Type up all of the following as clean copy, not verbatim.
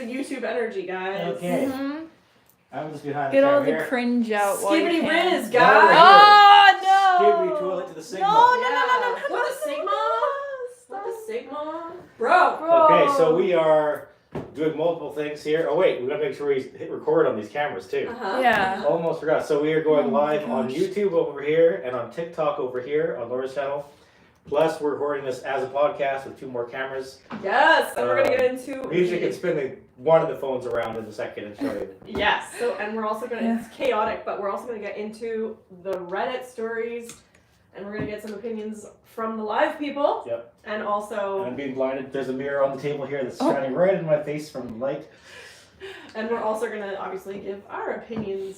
YouTube energy, guys. Okay. I'm just behind Get the all camera the here. cringe out while you Skibbity can. Riz, Now guys. we're here. Oh no! Skibbity toilet to the Sigma. Yeah. What the Sigma? What the Sigma? Bro. Okay, so we are doing multiple things here. Oh wait, we gotta make sure we hit record on these cameras too. Uh-huh. Yeah. Almost forgot. So we are going Oh my live on gosh. YouTube over here and on TikTok over here on Laura's channel. Plus, we're recording this as a podcast with 2 more cameras. Yes, and we're gonna get into Music can spin one of the phones around in a second and show you. Yes. So, and we're also gonna. It's chaotic, but we're also gonna get into the Reddit stories, and we're gonna get some opinions from the live people. Yep. And also. And I'm being blinded. There's a mirror on the table here that's Oh. shining right in my face from the light. And we're also gonna obviously give our opinions.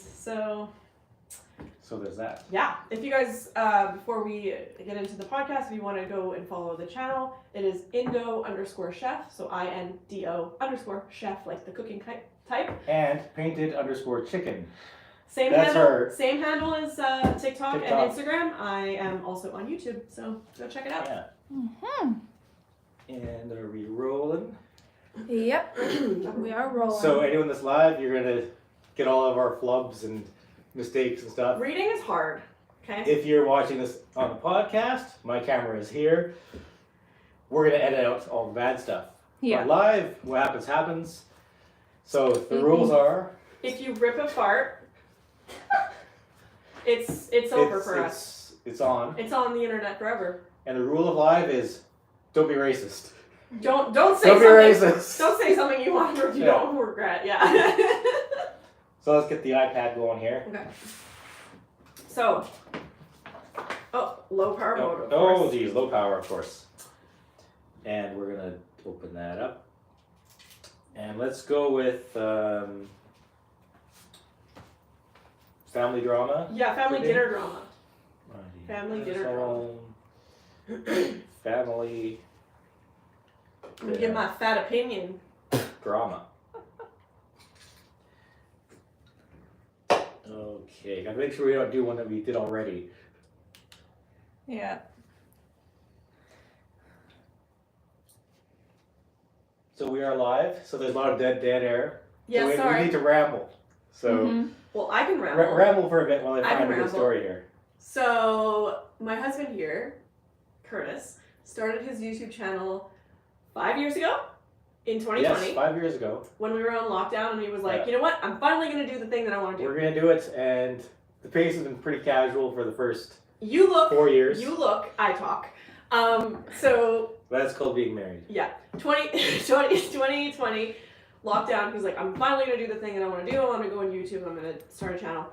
So there's that. Yeah, if you guys, before we get into the podcast, if you want to go and follow the channel, it is Indo_chef, so INDO_chef, like the cooking type. And painted_chicken. Same That's handle. her. Same handle as TikTok and TikTok. Instagram. I am also on YouTube, so go check it out. Yeah. Mm-hmm. And are we rolling? Yep. We are rolling. So anyone that's live, you're gonna get all of our flubs and mistakes and stuff. Reading is hard. Okay. If you're watching this on the podcast, my camera is here. We're gonna edit out all the bad stuff. Yeah. On live, what happens happens. So the rules are. If you rip a fart, it's over for us. It's on. It's on the internet forever. And the rule of live is, don't be racist. Don't say Don't be something. racist. Don't say something you want or you Yeah. don't regret. Yeah. So let's get the iPad going here. Okay. So. Oh, low power mode. Of Oh, course. geez, low power, of course. And we're gonna open that up. And let's go with family drama. Yeah, family Okay. dinner drama. Family dinner drama. Family I'm gonna give my fat opinion. drama. Okay, gotta make sure we don't do one that we did already. Yeah. So we are live. So there's a lot of dead air. Yeah, so we sorry. need to ramble. So Mhm. Well, I can ramble. ramble for a bit while I I find can a good ramble. story here. So my husband here, Curtis, started his YouTube channel 5 years ago in 2020 Yes, 5 years ago. when we were on lockdown, and he was like, Yeah. you know what? I'm finally gonna do the thing that I want to do. We're gonna do it, and the pace has been pretty casual for the first You look. 4 years. You look. I talk. So That's called being married. yeah, 2020 lockdown. He's like, I'm finally gonna do the thing that I want to do. I want to go on YouTube. I'm gonna start a channel.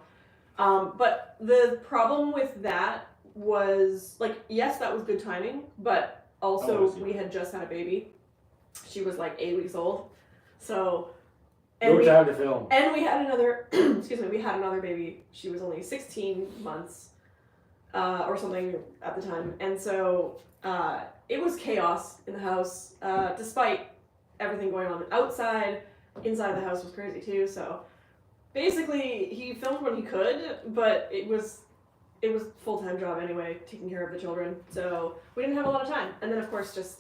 But the problem with that was like, yes, that was good timing, but also Oh, I see. we had just had a baby. She was like 8 weeks old, so No we time to film. and we had another. Excuse me, we had another baby. She was only 16 months. Or something at the time, and so it was chaos in the house. Despite everything going on outside, inside the house was crazy too. So basically, he filmed when he could, but it was full-time job anyway, taking care of the children. So we didn't have a lot of time. And then of course, just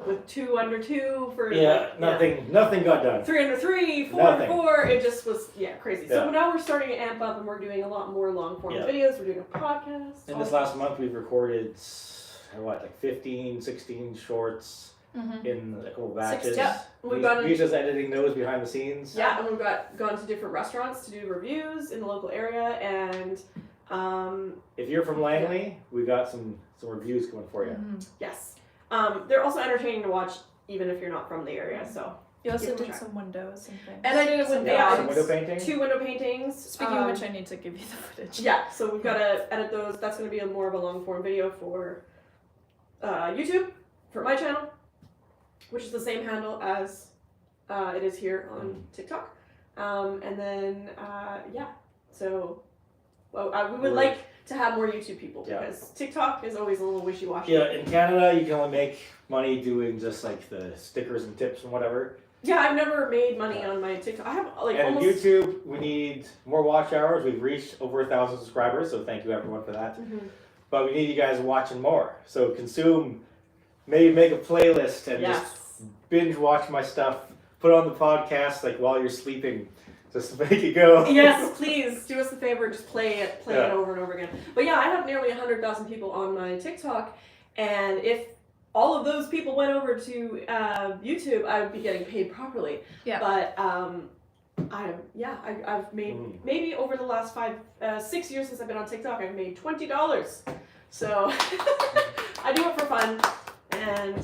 with 2 under 2 for Yeah, nothing got done. 3 under 3, 4 Nothing. under 4, it just was, crazy. So Yeah. now we're starting to amp up and we're doing a lot more long form Yeah. videos. We're doing a podcast. In this last month, we've recorded, like 15, 16 shorts Mhm. in a couple batches. Yeah, we've gone- We're just editing those behind the scenes. Yeah, and we've gone to different restaurants to do reviews in the local area, and If you're from Langley, we got some reviews coming for you. Mhm. yes, they're also entertaining to watch even if you're not from the area. So, You also Give it a did try. some windows and things. and I did it with Some Yeah, some dogs. window painting. 2 window paintings. Speaking of which, I need to give you the footage. Yeah, so we've got to edit those. That's going to be more of a long form video for YouTube, for my channel, which is the same handle as it is here on TikTok. And then, so we would like to have more YouTube people Yeah. because TikTok is always a little wishy-washy. Yeah, in Canada, you can only make money doing just like the stickers and tips and whatever. Yeah, I've never made money on my TikTok. I have like And almost. YouTube, we need more watch hours. We've reached over 1,000 subscribers, so thank you everyone for that. Mhm. But we need you guys watching more. So consume, maybe make a playlist and Yes. just binge watch my stuff put on the podcast like while you're sleeping, just to make it go. Yes, please do us a favor. Just play it Yeah. over and over again. But yeah, I have nearly 100,000 people on my TikTok, and if all of those people went over to YouTube, I would be getting paid properly. Yeah. But I've made maybe over the last 6 years since I've been on TikTok, I've made $20. So I do it for fun, and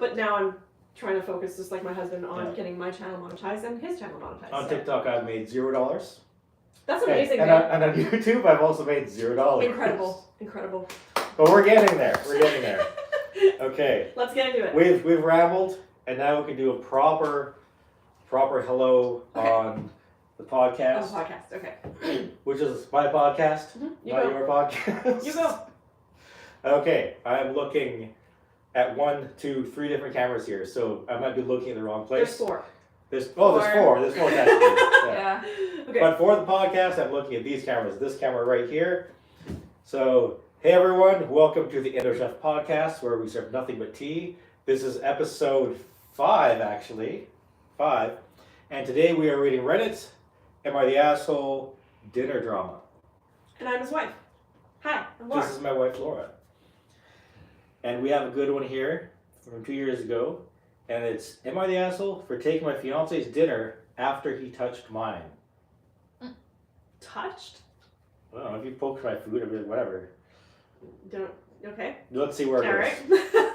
but now I'm trying to focus, just like my husband, on getting my channel monetized and his channel monetized. On TikTok, I've made $0. That's amazing. And on YouTube, I've also made $0. Incredible. But we're getting there. Okay. Let's get into it. We've rambled, and now we can do a proper hello on the podcast. On the podcast, okay. Which is my podcast, You not go. your podcast. You go. Okay, I'm looking at 1, 2, 3 different cameras here, so I might be looking in the wrong place. There's 4. There's 4. There's 4 technically. Yeah. Okay. But for the podcast, I'm looking at these cameras. This camera right here. So, hey everyone, welcome to the Indo Chef podcast, where we serve nothing but tea. This is episode 5, actually. 5. And today we are reading Reddit, Am I the Asshole? Dinner Drama. And I'm his wife. Hi, I'm Laura. This is my wife, Laura. And we have a good one here from 2 years ago. And it's, am I the asshole for taking my fiance's dinner after he touched mine? Touched? Well, if you poked my food, I'd be like, whatever. Okay. Let's see where it goes. Alright.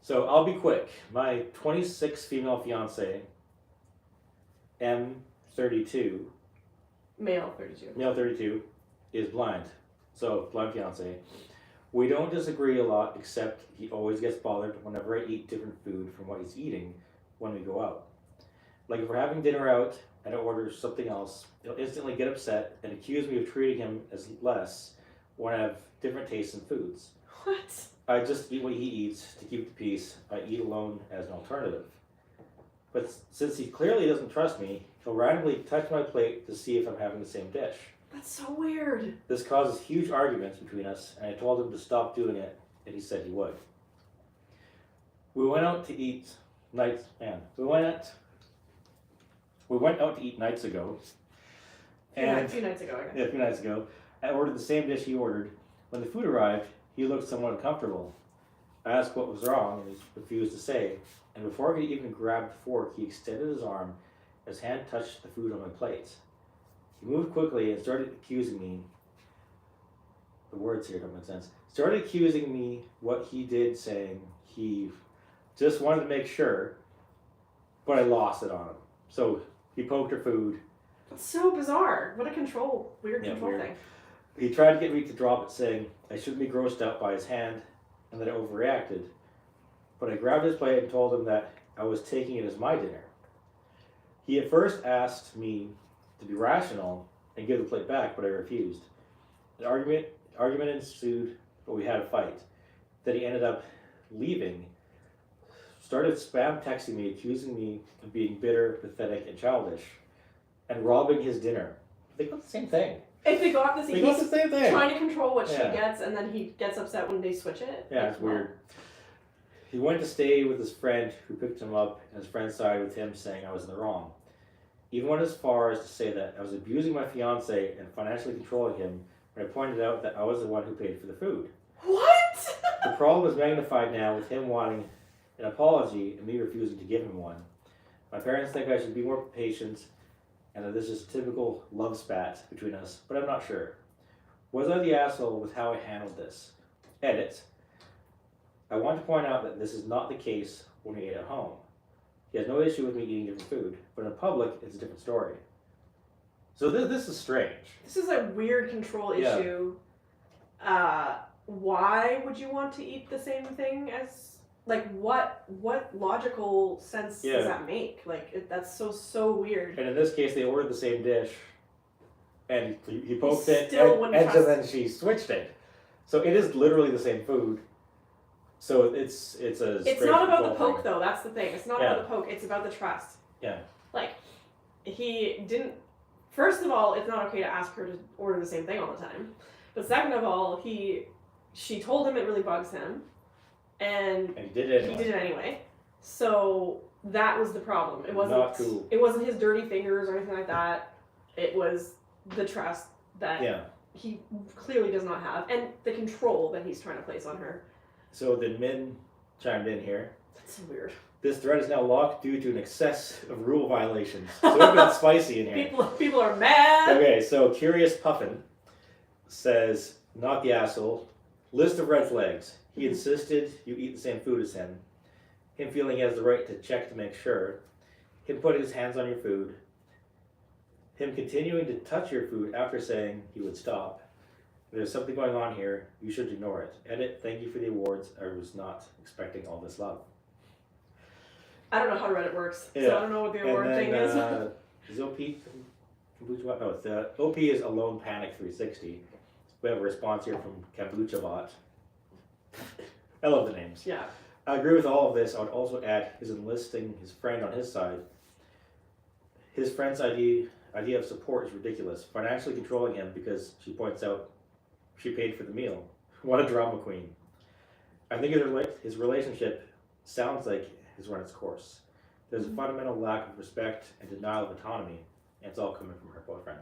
So I'll be quick. My 26 female fiance, M32, Male 32. male 32, is blind. So, blind fiance. We don't disagree a lot, except he always gets bothered whenever I eat different food from what he's eating when we go out. Like if we're having dinner out and I order something else, he'll instantly get upset and accuse me of treating him as less when I have different tastes in foods. What? I just eat what he eats to keep the peace. I eat alone as an alternative. But since he clearly doesn't trust me, he'll randomly touch my plate to see if I'm having the same dish. That's so weird. This causes huge arguments between us, and I told him to stop doing it, and he said he would. We went out to eat nights ago. And A few nights ago, I guess. yeah, a few nights ago. I ordered the same dish he ordered. When the food arrived, he looked somewhat uncomfortable. I asked what was wrong, and he refused to say. And before I could even grab the fork, he extended his arm. His hand touched the food on my plate. He moved quickly and started accusing me. The words here don't make sense. Started accusing me what he did, saying he just wanted to make sure, but I lost it on him. So he poked her food. That's so bizarre. What a weird control weird. thing. He tried to get me to drop it, saying I shouldn't be grossed out by his hand and that I overreacted. But I grabbed his plate and told him that I was taking it as my dinner. He at first asked me to be rational and give the plate back, but I refused. An argument ensued, but we had a fight. Then he ended up leaving, started spam texting me, accusing me of being bitter, pathetic, and childish, and robbing his dinner. They got the same thing. If they got this, They got the same thing. trying to control what she Yeah. gets, and then he gets upset when they switch it. Yeah, it's weird. He went to stay with his friend who picked him up, and his friend sided with him, saying I was in the wrong. Even went as far as to say that I was abusing my fiance and financially controlling him when I pointed out that I was the one who paid for the food. What? The problem is magnified now with him wanting an apology and me refusing to give him one. My parents think I should be more patient and that this is typical love spat between us, but I'm not sure. Was I the asshole with how I handled this? Edit. I want to point out that this is not the case when we eat at home. He has no issue with me eating different food, but in public, it's a different story. So this is strange. This is a weird control Yeah. issue. Why would you want to eat the same thing as, like, what logical sense Yeah. does that make? Like, that's so weird. And in this case, they ordered the same dish, and he poked it, still and wouldn't so trust- then she switched it. So it is literally the same food. So it's a. It's strange not about the control poke, thing. though. That's the thing. It's not Yeah. about the poke. It's about the trust. Yeah. Like, he didn't. First of all, it's not okay to ask her to order the same thing all the time. But second of all, she told him it really bugs him, and And he did it. he did it anyway. So that was the problem. It wasn't Not cool. It wasn't his dirty fingers or anything like that. It was the trust that he clearly does not have, and the control that he's trying to place on her. So the Min chimed in here. That's so weird. This thread is now locked due to an excess of rule violations. So we've got spicy in here. People are mad. Okay, so Curious Puffin says, not the asshole. List of red flags. He insisted you eat the same food as him. Him feeling he has the right to check to make sure. Him putting his hands on your food. Him continuing to touch your food after saying he would stop. There's something going on here. You should ignore it. Edit, thank you for the awards. I was not expecting all this love. I don't know how Reddit works, Yeah. so I don't know what the award thing is. Is OP Kombucha? No, it's OP is Alone Panic 360. We have a response here from Kombucha Bot. I love the names. Yeah. I agree with all of this. I would also add his enlisting his friend on his side. His friend's idea of support is ridiculous. Financially controlling him because she points out she paid for the meal. What a drama queen. I think his relationship sounds like has run its course. There's a fundamental lack of respect and denial of autonomy, and it's all coming from her boyfriend.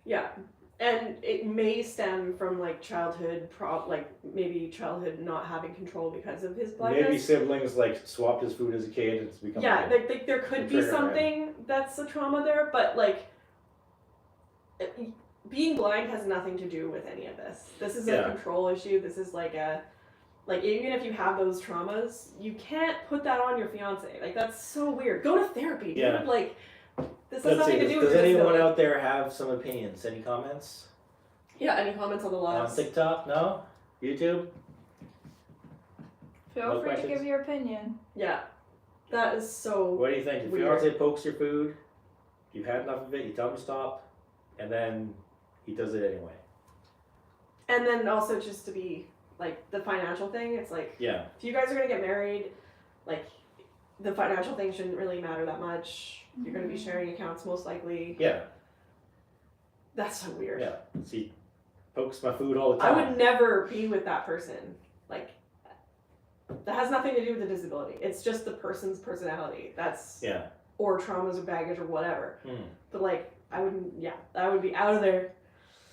Yeah. And it may stem from like childhood maybe childhood not having control because of his blindness. Maybe siblings like swapped his food as a kid and it's become there could be something that's a trauma there, but like being blind has nothing to do with any of this. This is a control issue. This is like even if you have those traumas, you can't put that on your fiance. Like that's so weird. Go to therapy, dude. Yeah. Like this has nothing to do with Does anyone disability. out there have some opinions? Any comments? Yeah, any comments on the lives? On TikTok? No? YouTube? Feel No free questions? to give your opinion. Yeah. That is so What do you think? If weird. fiance pokes your food, you've had enough of it, you tell him to stop, and then he does it anyway. And then also just to be like the financial thing, it's like Yeah. if you guys are gonna get married, like the financial thing shouldn't really matter that much. You're gonna be sharing accounts most likely. Yeah. That's so weird. Yeah. So he pokes my food all the I time. would never be with that person. Like that has nothing to do with the disability. It's just the person's personality. That's or traumas or baggage or whatever. But like I would be out of there.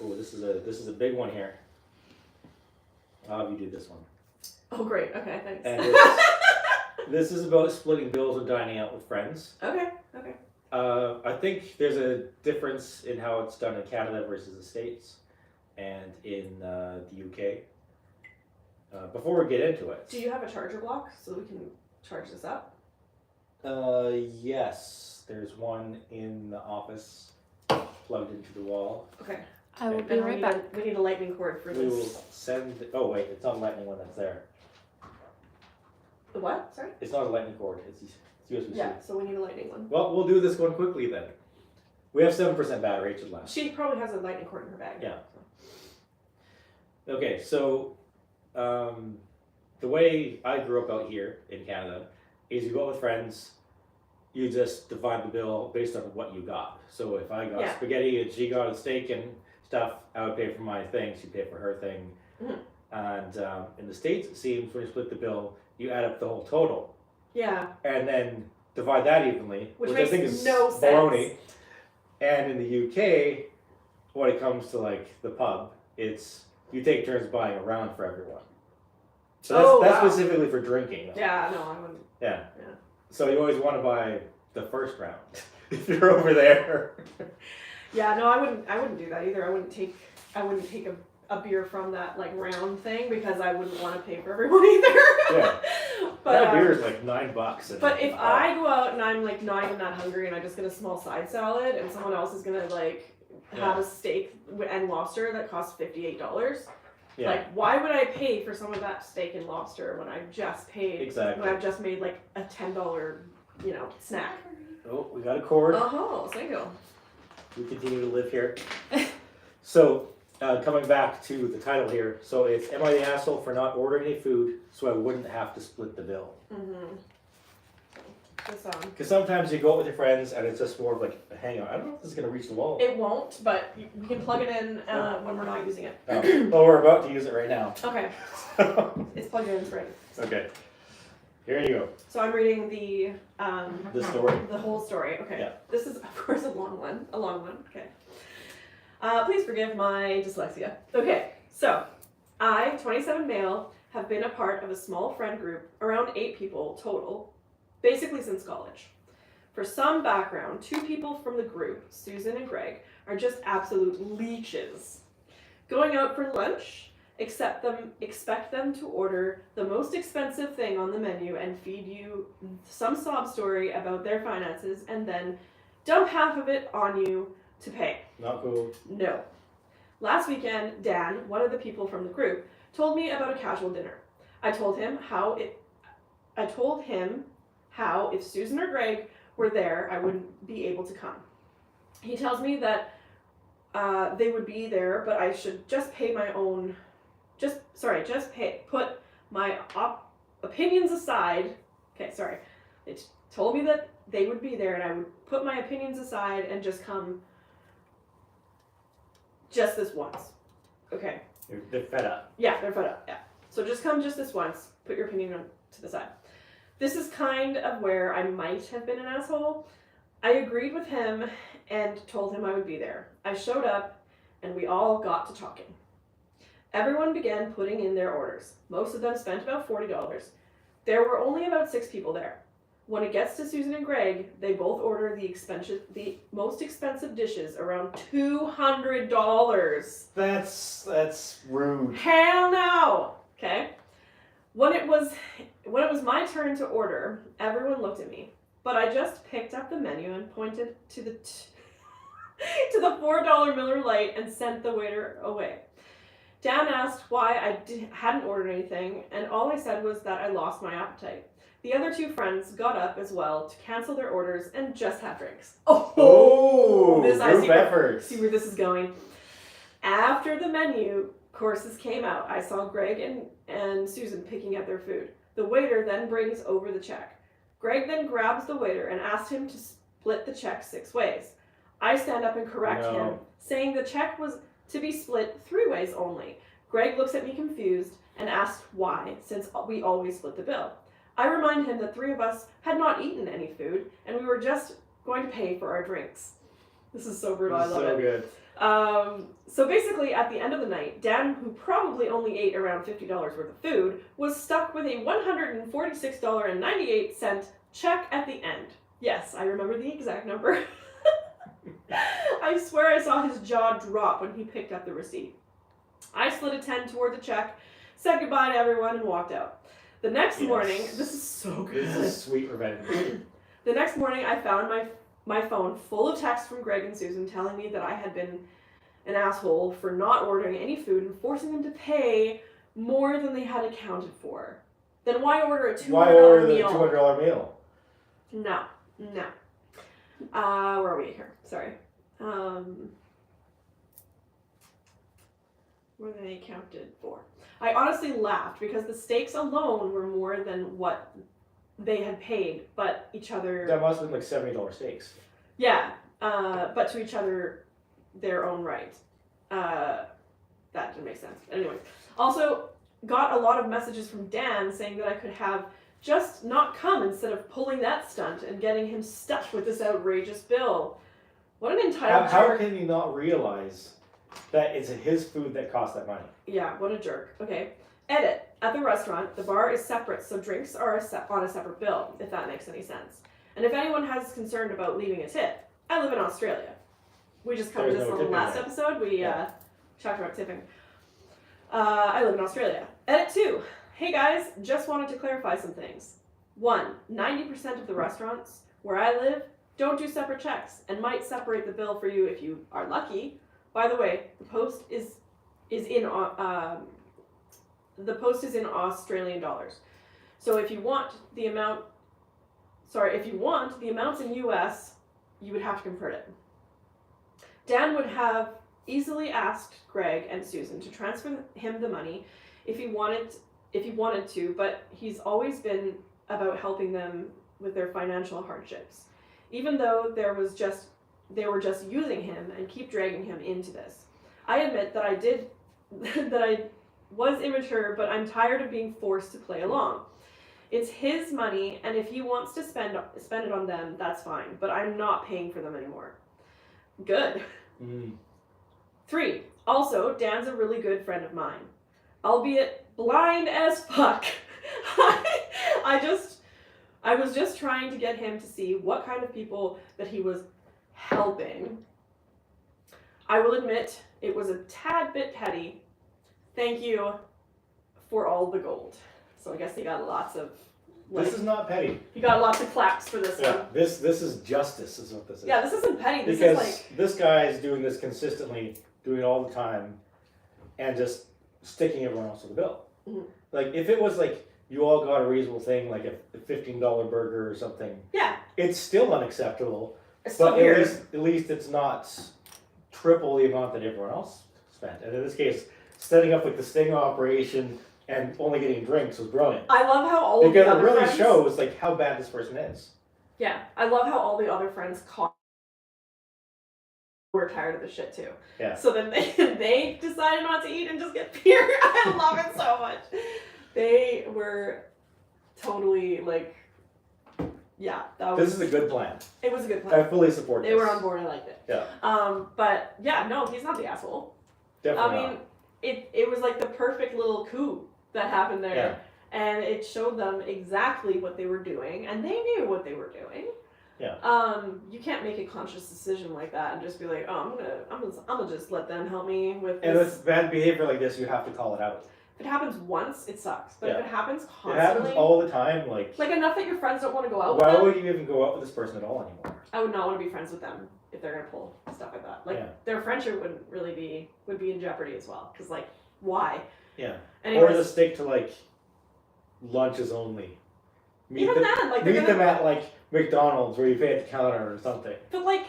Oh, this is a big one here. I'll have you do this one. Oh great, okay, thanks. And this is about splitting bills and dining out with friends. Okay. I think there's a difference in how it's done in Canada versus the States and in the UK. Before we get into it. Do you have a charger block so we can charge this up? Yes. There's one in the office plugged into the wall. Okay. I will be And right back. we need a lightning cord for We will this. send. Oh wait, it's not a lightning one that's there. The what? Sorry? It's not a lightning cord. It's USB-C. Yeah, so we need a lightning one. Well, we'll do this one quickly then. We have 7% battery. It should last. She probably has a lightning cord in her bag. Yeah. Okay, so the way I grew up out here in Canada is you go out with friends, you just divide the bill based on what you got. So if I got spaghetti and she got a steak and stuff, I would pay for my thing, she'd pay for her thing. And in the States, it seems when you split the bill, you add up the whole total. Yeah. And then divide that evenly, which makes I think is no baloney. sense. And in the UK, when it comes to like the pub, it's you take turns buying a round for everyone. So that's specifically for drinking. Though. Yeah, no, I wouldn't. Yeah. So you always want to buy the first round if you're over there. Yeah, no, I wouldn't do that either. I wouldn't take a beer from that like round thing because I wouldn't want to pay for everyone either. Yeah. But that beer is like $9. But if I go out and I'm like not even that hungry and I just get a small side salad and someone else is gonna like have a steak and lobster that costs $58, like why would I pay for some of that steak and lobster when I've just paid when I've just made like a $10 snack? Oh, we got a cord. Thank you. We continue to live here. So, coming back to the title here. So it's, am I the asshole for not ordering any food so I wouldn't have to split the bill? Because sometimes you go out with your friends and it's just more of like a hangout. I don't know if this is going to reach the wall. It won't, but we can plug it in when we're not using it. Oh, we're about to use it right now. Okay. It's plugged in, it's ready. Okay. Here you go. So I'm reading The story. the whole story. Okay. Yeah. This is, of course, a long one. Okay. Please forgive my dyslexia. Okay, so I, 27 male, have been a part of a small friend group, around 8 people total, basically since college. For some background, 2 people from the group, Susan and Greg, are just absolute leeches. Going out for lunch, expect them to order the most expensive thing on the menu and feed you some sob story about their finances and then dump half of it on you to pay. Not cool. No. Last weekend, Dan, one of the people from the group, told me about a casual dinner. I told him how if Susan or Greg were there, I wouldn't be able to come. He tells me that they would be there, but I should just put my opinions aside. Okay, sorry. They told me that they would be there and I would put my opinions aside and just come just this once. Okay. They're fed up. Yeah, they're fed up, yeah. So just come just this once, put your opinion to the side. This is kind of where I might have been an asshole. I agreed with him and told him I would be there. I showed up and we all got to talking. Everyone began putting in their orders. Most of them spent about $40. There were only about 6 people there. When it gets to Susan and Greg, they both order the most expensive dishes, around $200. That's rude. Hell no! Okay? When it was my turn to order, everyone looked at me. But I just picked up the menu and pointed to the to the $4 Miller Lite and sent the waiter away. Dan asked why I hadn't ordered anything, and all I said was that I lost my appetite. The other 2 friends got up as well to cancel their orders and just have drinks. Oh, group effort. See where this is going. After the menu courses came out, I saw Greg and Susan picking up their food. The waiter then brings over the check. Greg then grabs the waiter and asks him to split the check 6 ways. I stand up and correct him, saying the check was to be split 3 ways only. Greg looks at me confused and asks why, since we always split the bill. I remind him that 3 of us had not eaten any food, and we were just going to pay for our drinks. This is so brutal, I love it. So good. So basically, at the end of the night, Dan, who probably only ate around $50 worth of food, was stuck with a $146.98 check at the end. Yes, I remember the exact number. I swear I saw his jaw drop when he picked up the receipt. I slid a 10 toward the check, said goodbye to everyone, and walked out. The next morning, this is so good. This is sweet revenge. The next morning, I found my phone full of texts from Greg and Susan telling me that I had been an asshole for not ordering any food and forcing them to pay more than they had accounted for. Then why order a $200 Why order meal? the $200 meal? No. Where are we here? Sorry. More than they accounted for. I honestly laughed because the steaks alone were more than what they had paid, but each other... That must have been like $70 steaks. Yeah, but to each other, their own right. That didn't make sense. Anyways, also got a lot of messages from Dan saying that I could have just not come instead of pulling that stunt and getting him stuck with this outrageous bill. What an entitled How jerk. can he not realize that it's his food that costs that money? Yeah, what a jerk. Okay. Edit. At the restaurant, the bar is separate, so drinks are on a separate bill, if that makes any sense. And if anyone has concern about leaving a tip, I live in Australia. We just covered this on the last episode. We talked about tipping. I live in Australia. Edit 2. Hey guys, just wanted to clarify some things. 1. 90% of the restaurants where I live don't do separate checks and might separate the bill for you if you are lucky. By the way, the post is in Australian dollars. So if you want the amounts in US, you would have to convert it. Dan would have easily asked Greg and Susan to transfer him the money if he wanted to, but he's always been about helping them with their financial hardships. Even though they were just using him and keep dragging him into this. I admit that I was immature, but I'm tired of being forced to play along. It's his money, and if he wants to spend it on them, that's fine. But I'm not paying for them anymore. Good. 3. Also, Dan's a really good friend of mine, albeit blind as fuck. I was just trying to get him to see what kind of people that he was helping. I will admit it was a tad bit petty. Thank you for all the gold. So I guess he got lots of. This is not petty. He got lots of claps for this one. This is justice, is what this is. Yeah, this isn't petty. This because is like this guy is doing this consistently, doing it all the time, and just sticking everyone else to the bill. Mhm. Like if it was like you all got a reasonable thing, like a $15 burger or something. Yeah. It's still unacceptable. It's still But weird. at least it's not triple the amount that everyone else spent. And in this case, setting up like the sting operation and only getting drinks was brilliant. I love how all of the Because it other really friends, shows like how bad this person is. Yeah, I love how all the other friends were tired of the shit too. Yeah. So then they decided not to eat and just get beer. I love it so much. They were totally like, yeah, that was. This is a good plan. It was a good I plan. fully support They this. were on board. I liked it. Yeah. But yeah, no, he's not the asshole. Definitely I mean, it was like the perfect little coup that happened there. Yeah. And it showed them exactly what they were doing, and they knew what they were doing. Yeah. You can't make a conscious decision like that and just be like, oh, I'm gonna just let them help me with And this. with bad behavior like this, you have to call it out. If it happens once, it sucks. But if Yeah. it happens It constantly, happens all the time. Like enough that your friends don't want to go out why with them, would you even go out with this person at all anymore? I would not want to be friends with them if they're gonna pull stuff like that. Like Yeah. their friendship would be in jeopardy as well. Because like, why? Yeah. Anyways, Or just stick to like lunches only. even then, like they're meet gonna. them at like McDonald's where you pay at the counter or something. But like,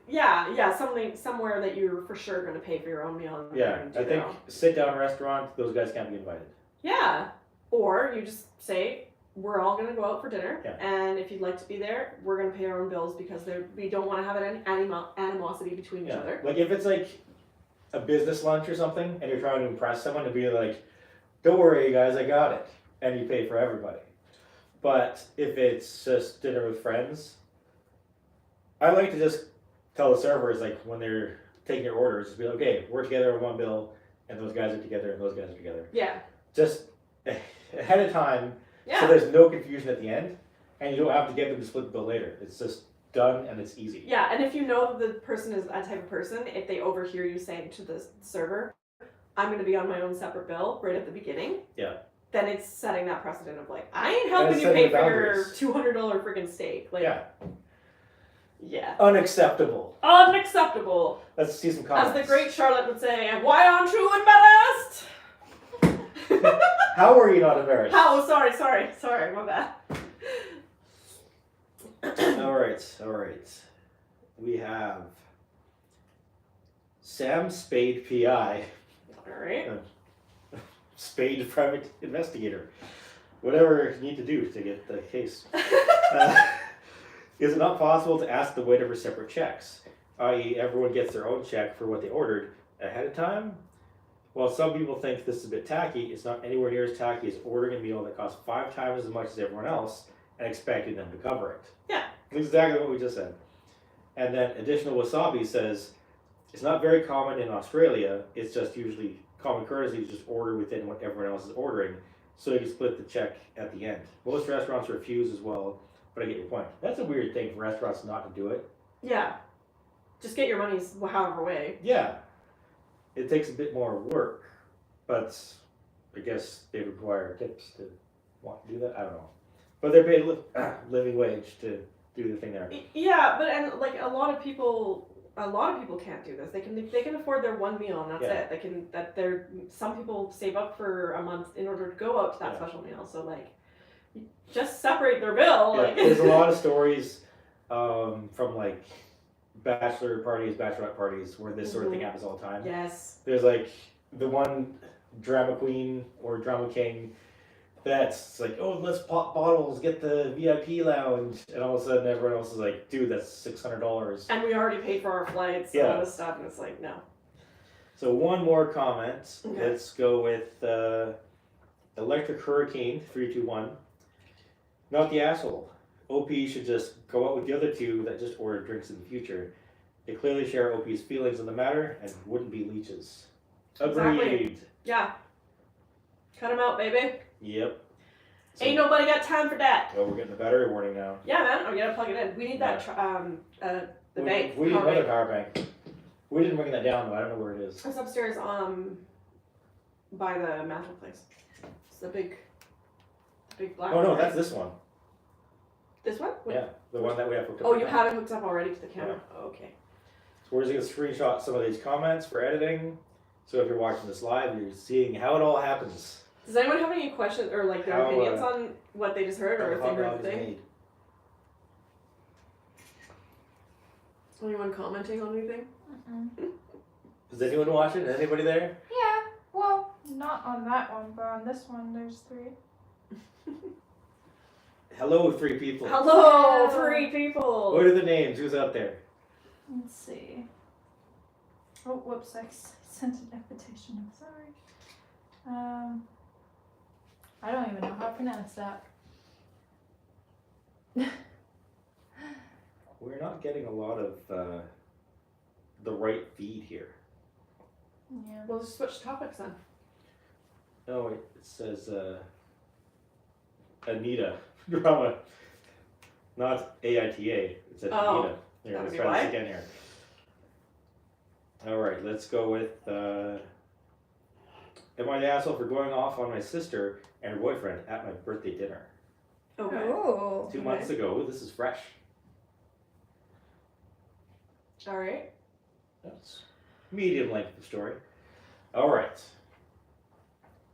yeah, somewhere that you're for sure gonna pay for your own meal. And Yeah, and do I their think own. sit down restaurant, those guys can't be invited. Yeah, or you just say we're all gonna go out for dinner, Yeah. and if you'd like to be there, we're gonna pay our own bills because we don't want to have any animosity between each Yeah. other. Like if it's like a business lunch or something, and you're trying to impress someone to be like, "Don't worry, guys, I got it," and you pay for everybody. But if it's just dinner with friends, I like to just tell the servers like when they're taking your orders, just be like, okay, we're together on one bill, and those guys are together, and those guys are together. Yeah, Just ahead of time, yeah, so there's no confusion at the end, and you don't have to get them to split the bill later. It's just done and it's easy. yeah. And if you know that the person is that type of person, if they overhear you saying to the server, "I'm gonna be on my own separate bill" right at the beginning. Yeah. Then it's setting that precedent of like, I ain't helping it's you setting pay the for your boundaries. $200 freaking steak. Like, Yeah. yeah. Unacceptable. Unacceptable. Let's see some As comments. the great Charlotte would say, why aren't you embarrassed? How are you not embarrassed? Oh, sorry, my bad. All right. We have Sam Spade PI, Alright. Spade private investigator. Whatever you need to do to get the case. Is it not possible to ask the waiter for separate checks? I.e., everyone gets their own check for what they ordered ahead of time? While some people think this is a bit tacky, it's not anywhere near as tacky as ordering a meal that costs 5 times as much as everyone else and expecting them to cover it. Yeah. Exactly what we just said. And then additional wasabi says, it's not very common in Australia, it's just usually common courtesy to just order within what everyone else is ordering, so you can split the check at the end. Most restaurants refuse as well, but I get your point. That's a weird thing for restaurants not to do it. Yeah. Just get your money's however way. Yeah. It takes a bit more work, but I guess they require tips to want to do that. I don't know. But they're paid living wage to do the thing there. Yeah, but and like a lot of people can't do this. They can afford their one meal and that's Yeah. it. Some people save up for a month in order to go out to that Yeah. special meal. So like, just separate their bill. Yeah, Like there's a lot of stories from like bachelorette parties where this sort of thing happens all the time. Yes. There's like the one drama queen or drama king that's like, oh, let's pop bottles, get the VIP lounge, and all of a sudden everyone else is like, dude, that's $600. And we already paid for our flights, Yeah. all this stuff, and it's like, no. So one more comment. Okay. Let's go with Electric Hurricane 321. Not the asshole. OP should just go out with the other two that just ordered drinks in the future. They clearly share OP's feelings on the matter and wouldn't be leeches. Agreed. Exactly. Yeah. Cut him out, baby. Yep. So, Ain't nobody got time for that. oh, we're getting a battery warning now. Yeah, man. Oh, you gotta plug it in. We need that. The bank. We need power another bank. power bank. We didn't bring that down though. I don't know where it is. It's upstairs. By the mantle place. It's the big black. Oh no, one, right? that's this one. This one. Yeah, the one that we have hooked up. Oh, right you now. have it hooked up already to the camera. Oh, okay. So we're just gonna screenshot some of these comments for editing. So if you're watching this live, you're seeing how it all happens. Does anyone have any questions or like their How, opinions on what they just heard, or if they heard the thing? Made. Anyone commenting on anything? Is anyone watching? Anybody there? Yeah. Well, not on that one, but on this one, there's 3. Hello, 3 people. Hello, Hello. 3 people. What are the names? Who's out there? Let's see. Oh, whoops! I sent an invitation. I'm sorry. I don't even know how to pronounce that. We're not getting a lot of the right feed here. Yeah. We'll just switch topics then. No, it says Anita drama, not AITA. It says Oh, Anita. Here, that let's would be try why. this again here. All right, let's go with. Am I the asshole for going off on my sister and her boyfriend at my birthday dinner? Okay. Oh. 2 months ago. This is fresh. All right. That's medium length of story. All right.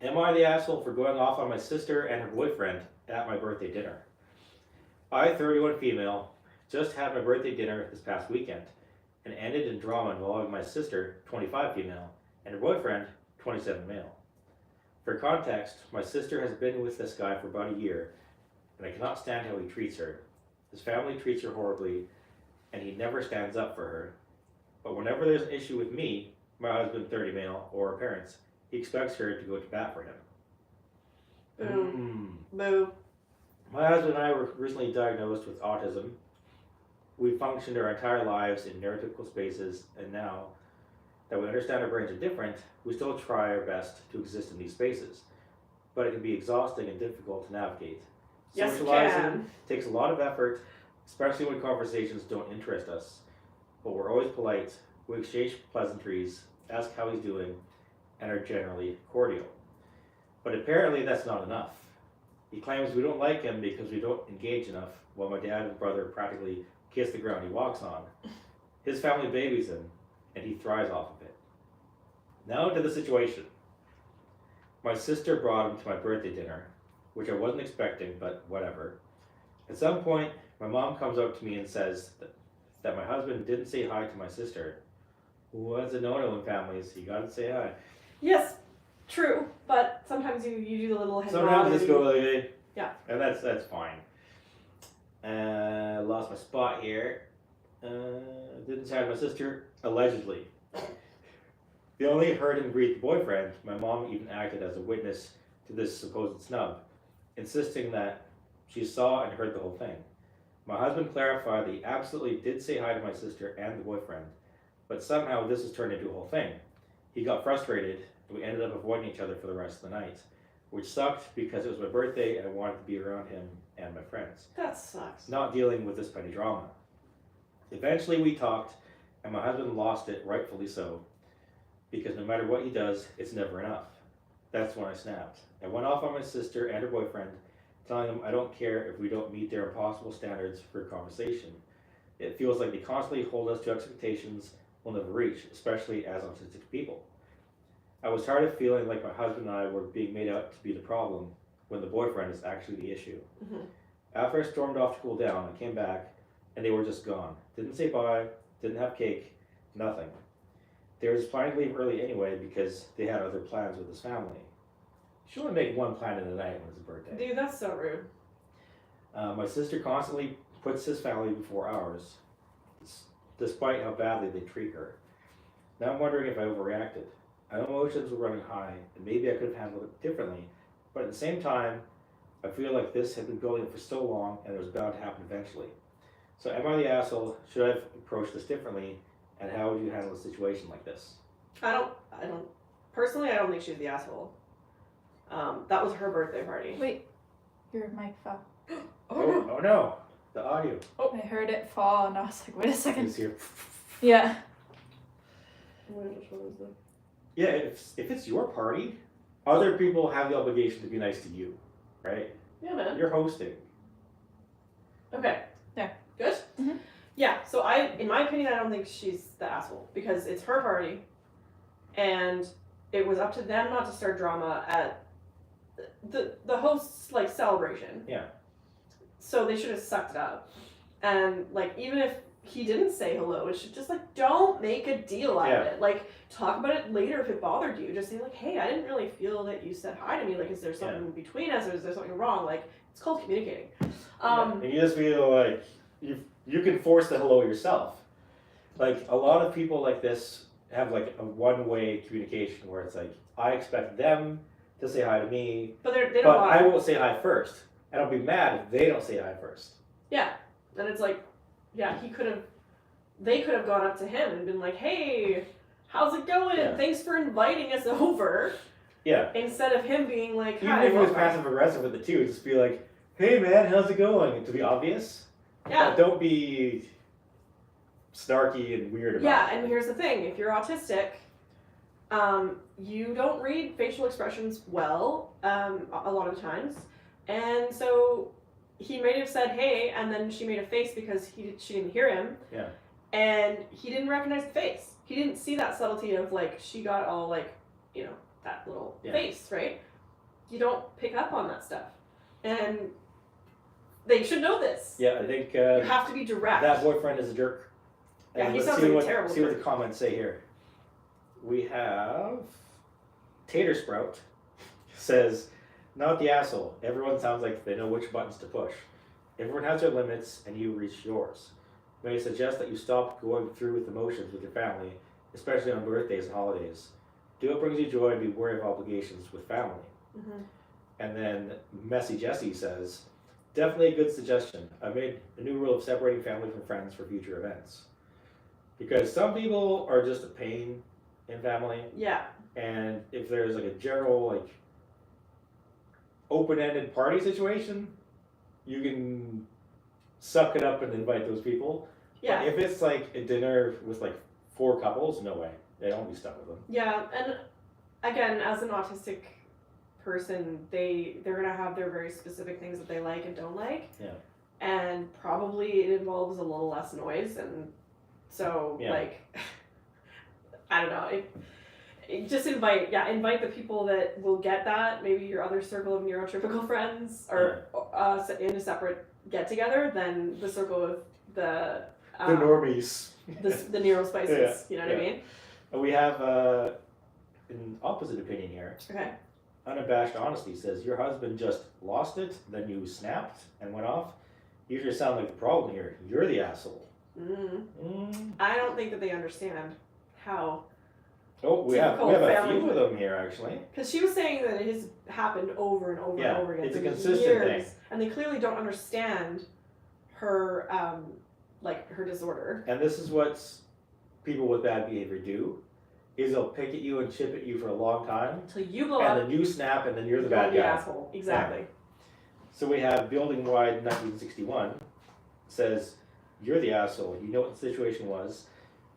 Am I the asshole for going off on my sister and her boyfriend at my birthday dinner? I, 31 female, just had my birthday dinner this past weekend and ended in drama involving my sister, 25 female, and her boyfriend, 27 male. For context, my sister has been with this guy for about a year, and I cannot stand how he treats her. His family treats her horribly, and he never stands up for her. But whenever there's an issue with me, my husband, 30 male, or her parents, he expects her to go to bat for him. Boom. Boo. My husband and I were recently diagnosed with autism. We functioned our entire lives in neurotypical spaces, and now that we understand our brains are different, we still try our best to exist in these spaces. But it can be exhausting and difficult to navigate. Yes, it Socializing can. takes a lot of effort, especially when conversations don't interest us. But we're always polite, we exchange pleasantries, ask how he's doing, and are generally cordial. But apparently that's not enough. He claims we don't like him because we don't engage enough, while my dad and brother practically kiss the ground he walks on. His family babies him, and he thrives off of it. Now to the situation. My sister brought him to my birthday dinner, which I wasn't expecting, but whatever. At some point, my mom comes up to me and says that my husband didn't say hi to my sister. Well, that's a no-no in families. You gotta say hi. Yes, true. But sometimes you do the little head nod Sometimes and just go like, hey. Yeah. And that's fine. Lost my spot here. Didn't say hi to my sister, allegedly. They only heard him greet the boyfriend. My mom even acted as a witness to this supposed snub, insisting that she saw and heard the whole thing. My husband clarified that he absolutely did say hi to my sister and the boyfriend, but somehow this has turned into a whole thing. He got frustrated, and we ended up avoiding each other for the rest of the night, which sucked because it was my birthday and I wanted to be around him and my friends, that sucks. not dealing with this petty drama. Eventually we talked, and my husband lost it, rightfully so, because no matter what he does, it's never enough. That's when I snapped. I went off on my sister and her boyfriend, telling them I don't care if we don't meet their impossible standards for conversation. It feels like they constantly hold us to expectations we'll never reach, especially as autistic people. I was tired of feeling like my husband and I were being made out to be the problem when the boyfriend is actually the issue. Mm-hmm. After I stormed off to cool down, I came back and they were just gone. Didn't say bye, didn't have cake, nothing. They were just planning to leave early anyway because they had other plans with his family. You should only make one plan in a night when it's a birthday. Dude, that's so rude. My sister constantly puts his family before ours, despite how badly they treat her. Now I'm wondering if I overreacted. I know emotions were running high, and maybe I could have handled it differently, but at the same time, I feel like this had been building for so long and it was bound to happen eventually. So am I the asshole? Should I have approached this differently? And how would you handle a situation like this? Personally, I don't think she's the asshole. That was her birthday party. Wait, your mic fell. Oh no, the audio I heard it fall and I was like, wait a second. is here. Yeah. Which one is the... Yeah, if it's your party, other people have the obligation to be nice to you, right? Yeah, man. You're hosting. Okay. Yeah. Good? Mhm. Yeah, so in my opinion, I don't think she's the asshole because it's her party and it was up to them not to start drama at the host's, like, celebration. Yeah. So they should have sucked it up. And, like, even if he didn't say hello, it should just, like, don't make a deal out of it. Like, talk about it later if it bothered you. Just say, like, hey, I didn't really feel that you said hi to me. Like, is there something between us or is there something wrong? Like, it's called communicating. And you just feel like you can force the hello yourself. Like, a lot of people like this have, like, a one-way communication where it's like, I expect them to say hi to me, But they don't but bother. I won't say hi first. And I'll be mad if they don't say hi first. Yeah. And it's like, yeah, they could have gone up to him and been like, hey, how's it going? Yeah. Thanks for inviting us over. Yeah. Instead of him being like, Even hi. if it was welcome. passive aggressive with it too, just be like, hey man, how's it going? To be obvious. Yeah. But don't be snarky and weird about Yeah, it. and here's the thing. If you're autistic, you don't read facial expressions well, a lot of the times. And so he may have said, hey, and then she made a face because she didn't hear him. Yeah. And he didn't recognize the face. He didn't see that subtlety of, like, she got all, like, you know, that little face, right? You don't pick up on that stuff. And they should know this. Yeah, I think You have to be direct. that boyfriend is a jerk. Yeah, And he let's sounds see like a what, terrible see what jerk. the comments say here. We have Tater Sprout says, not the asshole. Everyone sounds like they know which buttons to push. Everyone has their limits and you reach yours. May I suggest that you stop going through with emotions with your family, especially on birthdays and holidays. Do what brings you joy and be wary of obligations with family. Mm-hmm. And then Messy Jessie says, definitely a good suggestion. I made a new rule of separating family from friends for future events. Because some people are just a pain in family, Yeah. and if there's like a general, like, open-ended party situation, you can suck it up and invite those people. Yeah. But if it's like a dinner with like 4 couples, no way. They don't be stuck with them. Yeah, and again, as an autistic person, they're gonna have their very specific things that they like and don't like. Yeah. And probably it involves a little less noise, and so like, I don't know. Just invite the people that will get that. Maybe your other circle of neurotypical friends, or in a separate get together than the circle of the normies. the neurospices. You know what I mean? We have an opposite opinion here. Okay. Unabashed honesty says your husband just lost it, then you snapped and went off. You just sound like the problem here. You're the asshole. I don't think that they understand how. Oh, we have Typical a family. few of them here actually. Because she was saying that it has happened over and over and over again. It's a for consistent years, thing. and they clearly don't understand her, like, her disorder. And this is what people with bad behavior do, is they'll pick at you and chip at you for a long time, Until you blow and up, then you snap, and then you're the you're bad the guy. asshole. Exactly. So we have Building Wide 1961 says, you're the asshole. You know what the situation was.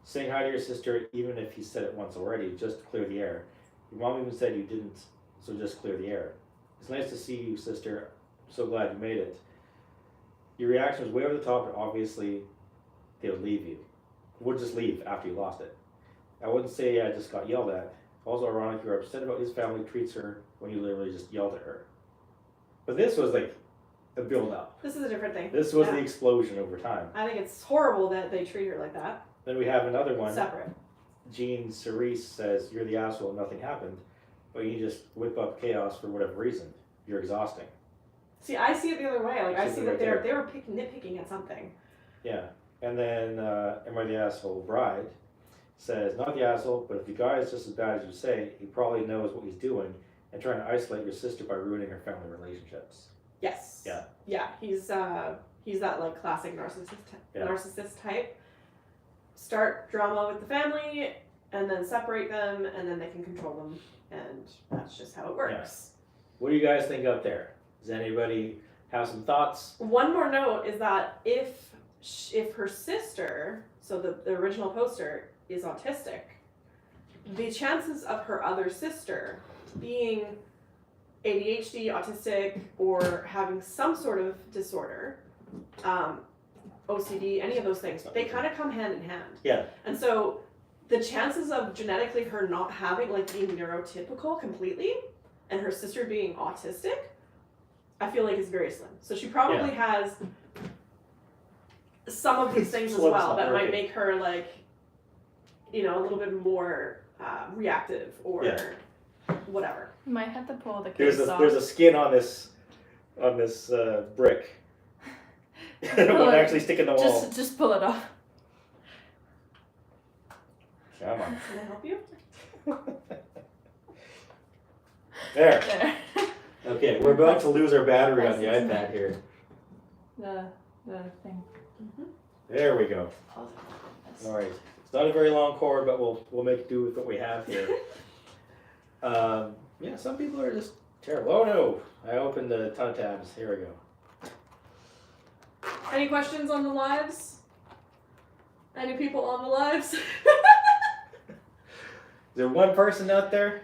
Saying hi to your sister, even if he said it once already, just to clear the air. Your mom even said you didn't, so just clear the air. It's nice to see you, sister. I'm so glad you made it. Your reaction was way over the top, and obviously they would leave you. Would just leave after you lost it. I wouldn't say I just got yelled at. Also ironic, you're upset about his family treats her when you literally just yelled at her. But this was like a build up. This is a different thing. This was the explosion over time. I think it's horrible that they treat her like that. Then we have another one. Separate. Jean Cerise says, you're the asshole, nothing happened. But you just whip up chaos for whatever reason. You're exhausting. See, I see it the other way. Like, I see that right they were nitpicking at something. Yeah. And then Am I the Asshole Bride says, not the asshole, but if the guy is just as bad as you say, he probably knows what he's doing and trying to isolate your sister by ruining her family relationships. Yes. Yeah. Yeah, he's that like classic narcissist type. Start drama with the family, and then separate them, and then they can control them, and that's just how it works. What do you guys think out there? Does anybody have some thoughts? One more note is that if her sister, so the original poster, is autistic, the chances of her other sister being ADHD, autistic, or having some sort of disorder, OCD, any of those things, they kind of come hand in hand. Yeah. And so the chances of genetically her not having, like, being neurotypical completely and her sister being autistic, I feel like is very slim. So she probably has some of these things as well that might make her, like, you know, a little bit more reactive or whatever. You might have to pull the case off. There's a skin on this brick. It won't actually stick in the wall. Just pull it off. Come on. Can I help you? There. Okay, we're about to lose our battery on the iPad here. The thing. Mm-hmm. There we go. All right. It's not a very long cord, but we'll make do with what we have here. Yeah, some people are just terrible. Oh no! I opened a ton of tabs. Here we go. Any questions on the lives? Any people on the lives? Is there one person out there?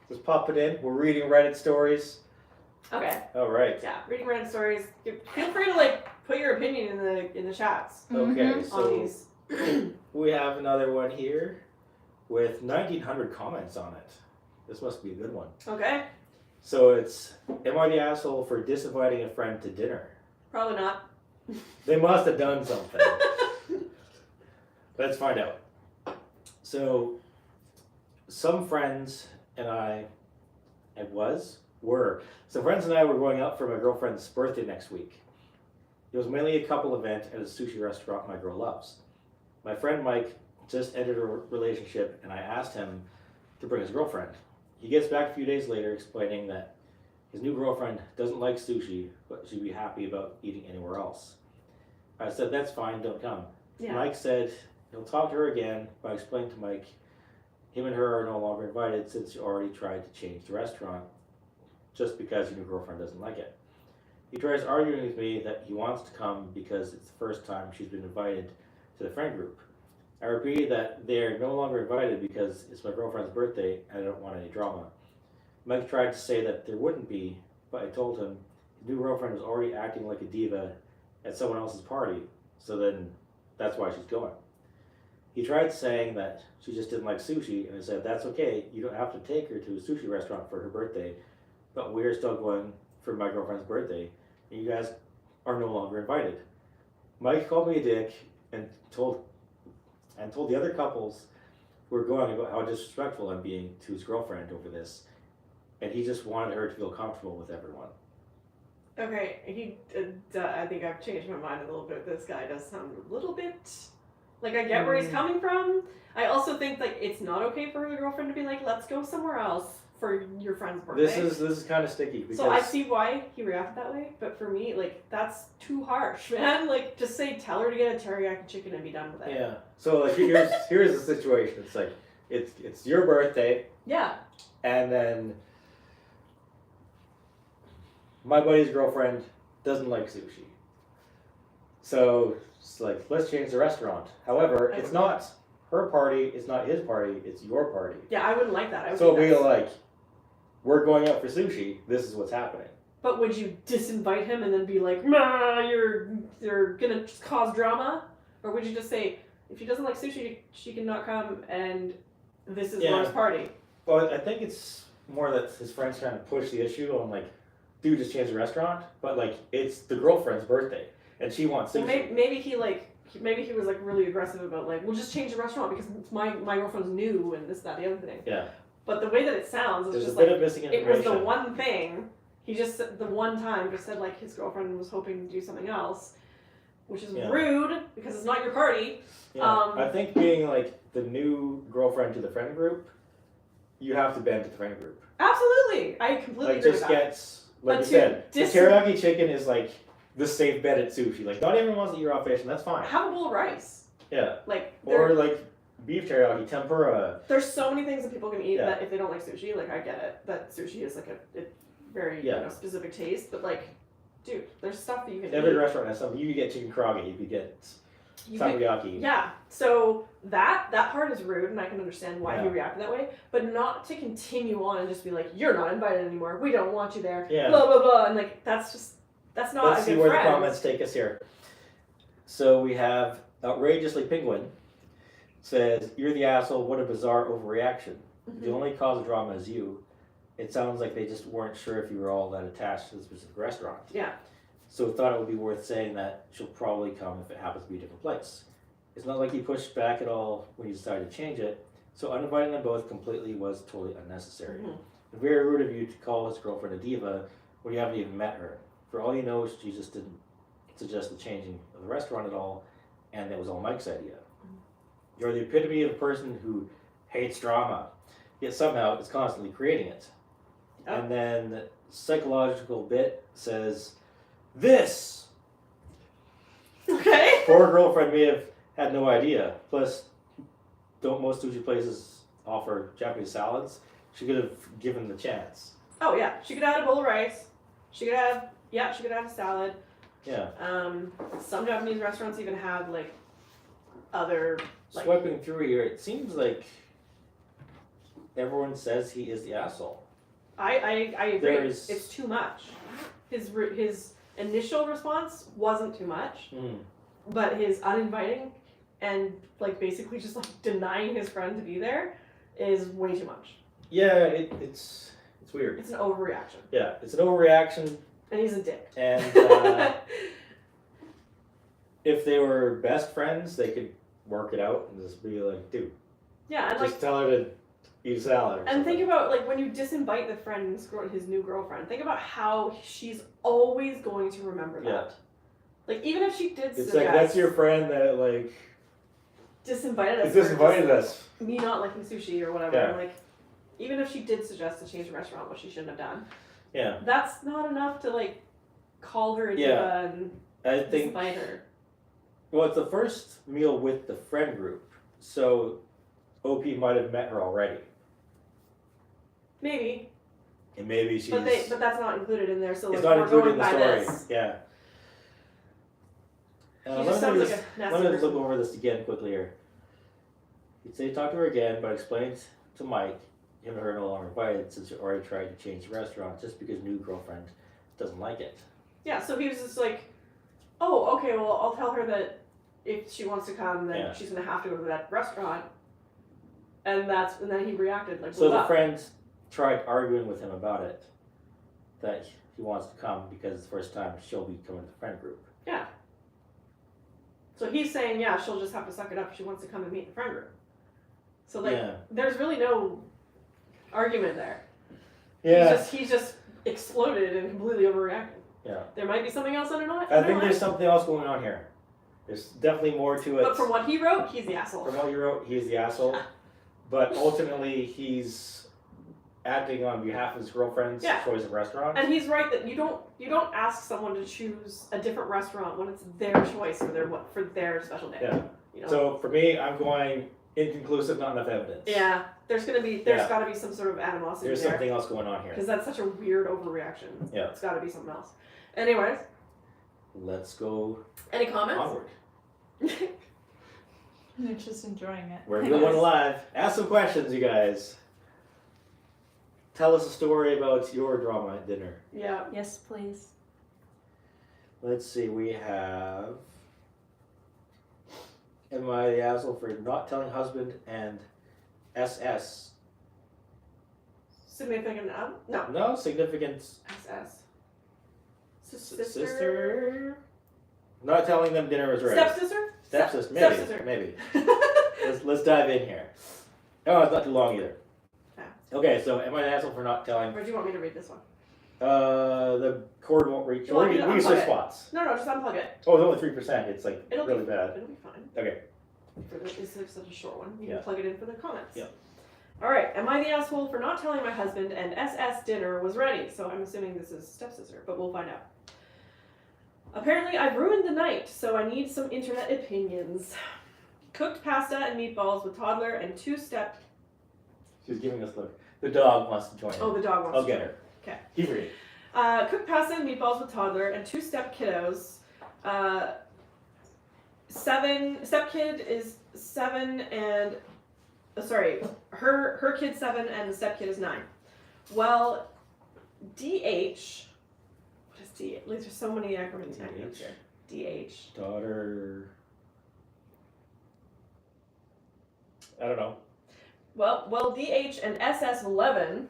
Just pop it in. We're reading Reddit stories. Okay. All right. Yeah, reading Reddit stories. Feel free to like put your opinion in the chats Okay, on so these. we have another one here with 1,900 comments on it. This must be a good one. Okay. So it's, am I the asshole for disinviting a friend to dinner? Probably not. They must have done something. Let's find out. So, some friends and I, some friends and I were going out for my girlfriend's birthday next week. It was mainly a couple event at a sushi restaurant my girl loves. My friend Mike just ended a relationship and I asked him to bring his girlfriend. He gets back a few days later explaining that his new girlfriend doesn't like sushi, but she'd be happy about eating anywhere else. I said, that's fine, don't come. Yeah. Mike said he'll talk to her again, but I explained to Mike him and her are no longer invited since he already tried to change the restaurant just because his new girlfriend doesn't like it. He tries arguing with me that he wants to come because it's the first time she's been invited to the friend group. I repeated that they are no longer invited because it's my girlfriend's birthday and I don't want any drama. Mike tried to say that there wouldn't be, but I told him his new girlfriend was already acting like a diva at someone else's party, so then that's why she's going. He tried saying that she just didn't like sushi, and I said, that's okay, you don't have to take her to a sushi restaurant for her birthday, but we're still going for my girlfriend's birthday, and you guys are no longer invited. Mike called me a dick and told the other couples who were going about how disrespectful I'm being to his girlfriend over this, and he just wanted her to feel comfortable with everyone. Okay, I think I've changed my mind a little bit. This guy does sound a little bit, like I get where he's coming from. I also think like it's not okay for the girlfriend to be like, let's go somewhere else for your friend's birthday. This is kind of sticky because so I see why he reacted that way, but for me, like that's too harsh, man. Like just say tell her to get a teriyaki chicken and be done with it. Yeah. So like here's the situation. It's like it's your birthday. Yeah. And then my buddy's girlfriend doesn't like sushi. So it's like, let's change the restaurant. However, it's not her party, it's not his party, it's your party. Yeah, I wouldn't like that. I would so be like, we're going out for sushi, this is what's happening. But would you disinvite him and then be like, nah, you're gonna just cause drama? Or would you just say, if she doesn't like sushi, she cannot come and this is Laura's party? Well, I think it's more that his friend's trying to push the issue on like, dude, just change the restaurant, but like it's the girlfriend's birthday and she wants sushi. Well, maybe he was like really aggressive about like, we'll just change the restaurant because my girlfriend's new and this, that, the other thing. Yeah. But the way that it sounds is there's just a bit like of missing it information. was the one thing. He just the one time just said like his girlfriend was hoping to do something else, which is rude because it's not your party. Yeah. I think being like the new girlfriend to the friend group, you have to bend to the friend group. Absolutely, I completely agree with that. like But you to said, the teriyaki chicken is like the safe bet at sushi. Like, not everyone wants to eat raw fish, and that's fine. Have a bowl of rice. Yeah. Like, Or like beef teriyaki, tempura. there's so many things that people can eat Yeah. that if they don't like sushi, like I get it, that sushi is like a very Yeah. specific taste, but like, dude, there's stuff that you can Every eat. restaurant has something. You could get chicken karaage, you could get You can- takoyaki. Yeah, so that part is rude, and I can understand why he Yeah. reacted that way, but not to continue on and just be like, you're not invited anymore, we don't want you there, Yeah. blah blah blah, and like that's not Let's a see good where friend. the comments take us here. So we have outrageously penguin says, "You're the asshole. What a bizarre overreaction. Mhm. The only cause of drama is you. It sounds like they just weren't sure if you were all that attached to the specific restaurant. Yeah. So thought it would be worth saying that she'll probably come if it happens to be a different place. It's not like you pushed back at all when you decided to change it. So uninviting them both completely was totally unnecessary. Mhm. Very rude of you to call his girlfriend a diva when you haven't even met her. For all you know, she just didn't suggest the changing of the restaurant at all, and that was all Mike's idea. You're the epitome of a person who hates drama, yet somehow is constantly creating it." Oh. And then psychological bit says, "This Okay. poor girlfriend may have had no idea. Plus, don't most sushi places offer Japanese salads? She could have given the chance." Oh yeah, she could have had a bowl of rice. She could have a salad. Yeah. Some Japanese restaurants even have like other like Swiping through here, it seems like everyone says he is the asshole. I agree. There's- It's too much. His initial response wasn't too much, but his uninviting and like basically just like denying his friend to be there is way too much. Yeah, it's weird. It's an overreaction, Yeah, it's an overreaction, and he's a dick. and if they were best friends, they could work it out and just be like, "Dude, Yeah, and just like, tell her to eat a salad." Or and think something. about like when you disinvite the friend, his new girlfriend. Think about how she's always going to remember that. Yeah. Like even if she did It's suggest like that's your friend that like disinvited us, for disinvited just us. me not liking sushi or whatever. Yeah. Like even if she did suggest to change the restaurant, which she shouldn't have done, Yeah, that's not enough to like call her a diva Yeah. and I think. disinvite her. Well, it's the first meal with the friend group, so OP might have met her already, Maybe, and maybe she's. but that's not included in there. So like it's not we're included going in the by story. this. Yeah. He Let just me sounds like just- a nasty Let me person. look over this again quickly here. He'd say talk to her again, but explained to Mike him and her no longer invited since you already tried to change the restaurant just because new girlfriend doesn't like it. Yeah, so he was just like, oh, okay, well, I'll tell her that if she wants to come, then Yeah. she's gonna have to go to that restaurant. And then he reacted like, So blew the up. friend tried arguing with him about it, that he wants to come because it's the first time she'll be coming to the friend group. Yeah. So he's saying, yeah, she'll just have to suck it up if she wants to come and meet the friend group. So like, Yeah. there's really no argument there. Yeah. He's just exploded and completely overreacted. Yeah. There might be something else underneath. I think there's something else going on here. There's definitely more to it. But from what he wrote, he's the asshole. From what you wrote, he's the asshole. But ultimately, he's acting on behalf of his girlfriend's Yeah. choice of restaurant. And he's right that you don't ask someone to choose a different restaurant when it's their choice for their special day. Yeah. You know? So for me, I'm going inconclusive, not enough evidence. Yeah, there's Yeah. got to be some sort of animosity There's there something else going on here. because that's such a weird overreaction. Yeah. It's got to be something else. Anyways, Let's go any comments? onward. They're just enjoying it. We're doing one live. Ask some questions, you guys. Tell us a story about your drama at dinner. Yeah. Yes, please. Let's see, we have. Am I the asshole for not telling husband and SS? Significant other? No. No, significant SS. sister. Not telling them dinner was ready. Stepsister? Stepsister, maybe. Stepsister. Maybe. Let's dive in here. Oh, it's not too long either. Yeah. Okay, so am I an asshole for not telling? Or do you want me to read this one? The cord won't reach. You want me We to can unplug switch it? spots. No, just unplug it. Oh, it's only 3%. It's like It'll really bad. It'll be fine. Okay. It's such a short one. You Yeah. can plug it in for the comments. Yeah. Alright, am I the asshole for not telling my husband and SS dinner was ready? So I'm assuming this is stepsister, but we'll find out. Apparently I've ruined the night, so I need some internet opinions. Cooked pasta and meatballs with toddler and two-step... She's giving us look. The dog wants to join in. Oh, the dog wants I'll to get join. her. Okay. Keep reading. Cooked pasta and meatballs with toddler and two-step kiddos. Step kid is 7 and... her kid's 7 and the step kid is 9. Well, DH... What is DH? Like, there's so many acronyms here. DH. Daughter... I don't know. Well, DH and SS11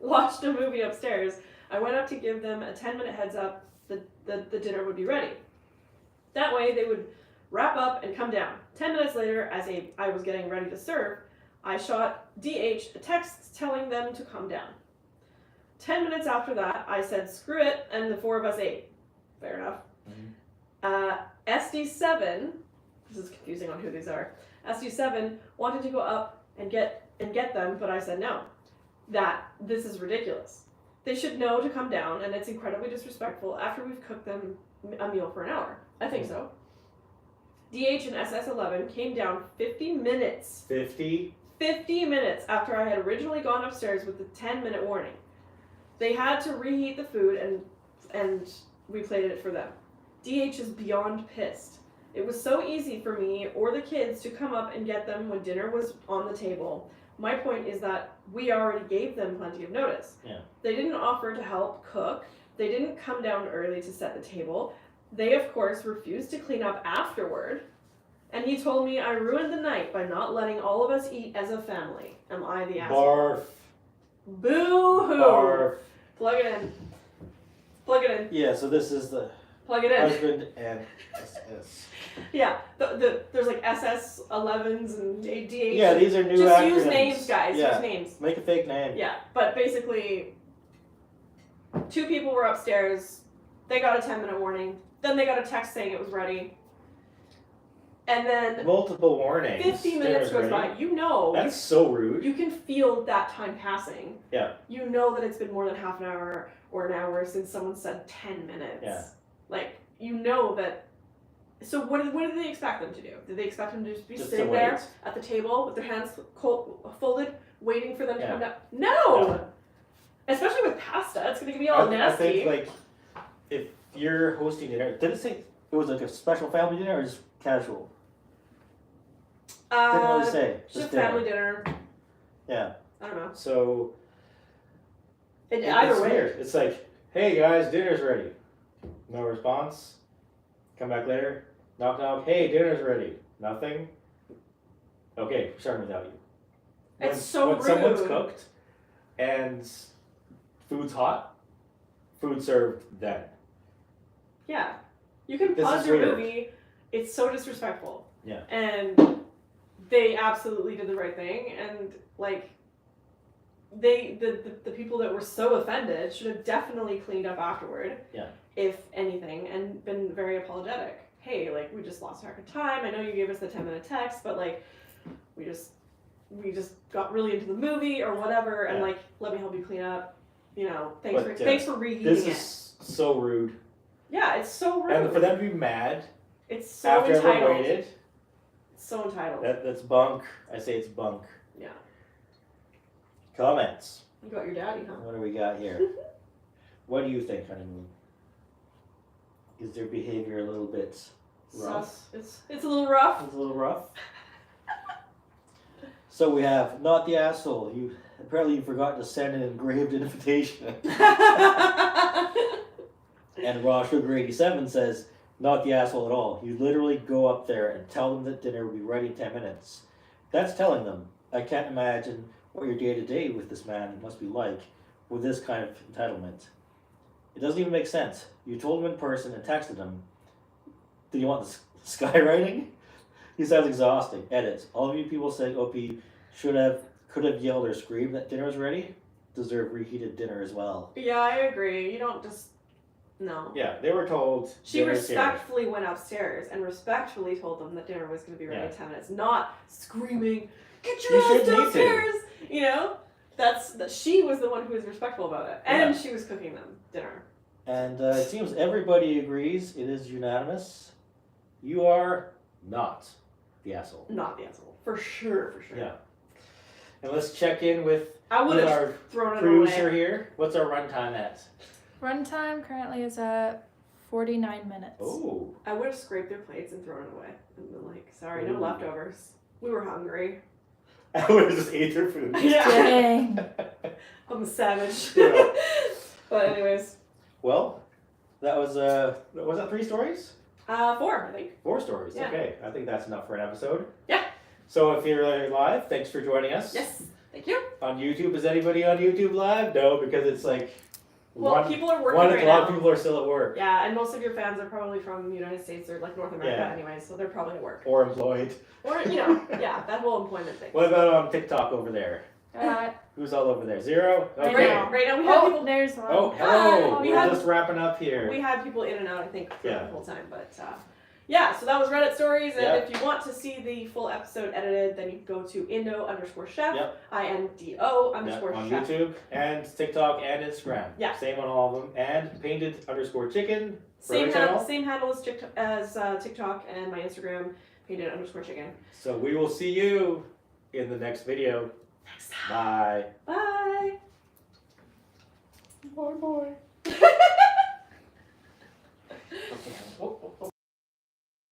watched a movie upstairs. I went up to give them a 10-minute heads up that the dinner would be ready. That way they would wrap up and come down. 10 minutes later, as I was getting ready to serve, I shot DH a text telling them to come down. 10 minutes after that, I said, screw it, and the 4 of us ate. Fair enough. SD7, this is confusing on who these are, SD7 wanted to go up and get them, but I said no. That this is ridiculous. They should know to come down, and it's incredibly disrespectful after we've cooked them a meal for an hour. I think so. DH and SS11 came down 50 minutes. 50 minutes after I had originally gone upstairs with the 10-minute warning. They had to reheat the food, and we plated it for them. DH is beyond pissed. It was so easy for me or the kids to come up and get them when dinner was on the table. My point is that we already gave them plenty of notice. Yeah. They didn't offer to help cook. They didn't come down early to set the table. They, of course, refused to clean up afterward. And he told me I ruined the night by not letting all of us eat as a family. Am I the asshole? Barf. Boo-hoo! Barf. Plug it in. Plug it in. Yeah, so this is the Plug it in. husband and SS. Yeah, there's like SS11s and DH. Yeah, these are new Just acronyms. use names, guys. Yeah. Use names. Make a fake name. Yeah, but basically, 2 people were upstairs. They got a 10-minute warning. Then they got a text saying it was ready. And then Multiple warnings. 50 minutes goes by. You know. That's so rude. You can feel that time passing. Yeah. You know that it's been more than half an hour or an hour since someone said 10 minutes. Yeah. Like, you know that. So what did they expect them to do? Did they expect them to just be Just sitting to there wait. at the table with their hands folded, waiting for them to Yeah. come down? No! Especially with pasta, it's going to be all nasty. I think, like, if you're hosting dinner, did it say it was like a special family dinner or just casual? Didn't really say. Just dinner. family dinner. Yeah. I don't know. So And it's either way. weird. It's like, hey guys, dinner's ready. No response. Come back later. Knock knock. Hey, dinner's ready. Nothing. Okay, we're starting without you. It's so when rude. someone's cooked and food's hot, food served then. Yeah. You can This pause is your weird. movie. It's so disrespectful. Yeah. And they absolutely did the right thing. And, like, the people that were so offended should have definitely cleaned up afterward. Yeah. If anything, and been very apologetic. Hey, like, we just lost track of time. I know you gave us the 10-minute text, but, like, we just got really into the movie or whatever, and, Yeah. like, let me help you clean up. You know, But, thanks for reheating This it. is so rude. Yeah, it's so rude. And for them to be mad It's so after entitled. everyone waited, It's so entitled. that's bunk. I say it's bunk. Yeah. Comments. You got your daddy, huh? What do we got here? What do you think, honeymoon? Is their behavior a little bit rough? Sus. It's a little rough. It's a little rough. So we have not the asshole. You apparently you forgot to send an engraved invitation. And Raw Sugar 87 says, not the asshole at all. You literally go up there and tell them that dinner will be ready in 10 minutes. That's telling them. I can't imagine what your day-to-day with this man must be like with this kind of entitlement. It doesn't even make sense. You told him in person and texted him. Did you want the skywriting? He sounds exhausting. Edit. All of you people saying OP could have yelled or screamed that dinner was ready deserve reheated dinner as well. Yeah, I agree. You don't just No. Yeah, they were told. She dinner's here. respectfully went upstairs and respectfully told them that dinner was going to be ready in 10 minutes, not screaming, "Get your You ass shouldn't need to. downstairs!" You know, that she was the one who was respectful about it, and she was cooking them dinner. And it seems everybody agrees. It is unanimous. You are not the asshole. Not the asshole, for sure, for sure. Yeah. And let's check in with I would our have thrown it producer away. here. What's our runtime at? Runtime currently is at 49 minutes. Oh. I would have scraped their plates and thrown it away and been like, "Sorry, no Ooh. leftovers. We were hungry." I would have just ate their food. Yeah. Dang. I'm a savage. Yeah. But anyways, Well, that was that 3 stories? 4, I think. 4 stories. Yeah. Okay, I think that's enough for an episode. Yeah. So if you're live, thanks for joining us. Yes. Thank you. On YouTube, is anybody on YouTube live? No, because it's like Well, people are working right a lot now. of people are still at work Yeah, and most of your fans are probably from the United States or like North America Yeah. anyway, so they're probably at work. or employed. Or, yeah, that whole employment thing. What about on TikTok over there? Who's all over there? 0? Right Okay. now. Right now we have Oh, people. there's one. Oh, hello. We We're had- just wrapping up here. We had people in and out, I think, for Yeah. the whole time. But yeah, so that was Reddit stories. And Yeah. if you want to see the full episode edited, then you can go to Indo_chef, Yep. INDO Yeah, _chef. on YouTube and TikTok and Instagram. Yeah. Same on all of them. And painted_chicken. Same Further channel? handle as TikTok and my Instagram, painted_chicken. So we will see you in the next video. Next time. Bye. Bye. Bye bye. Okay. Oh, oh, oh.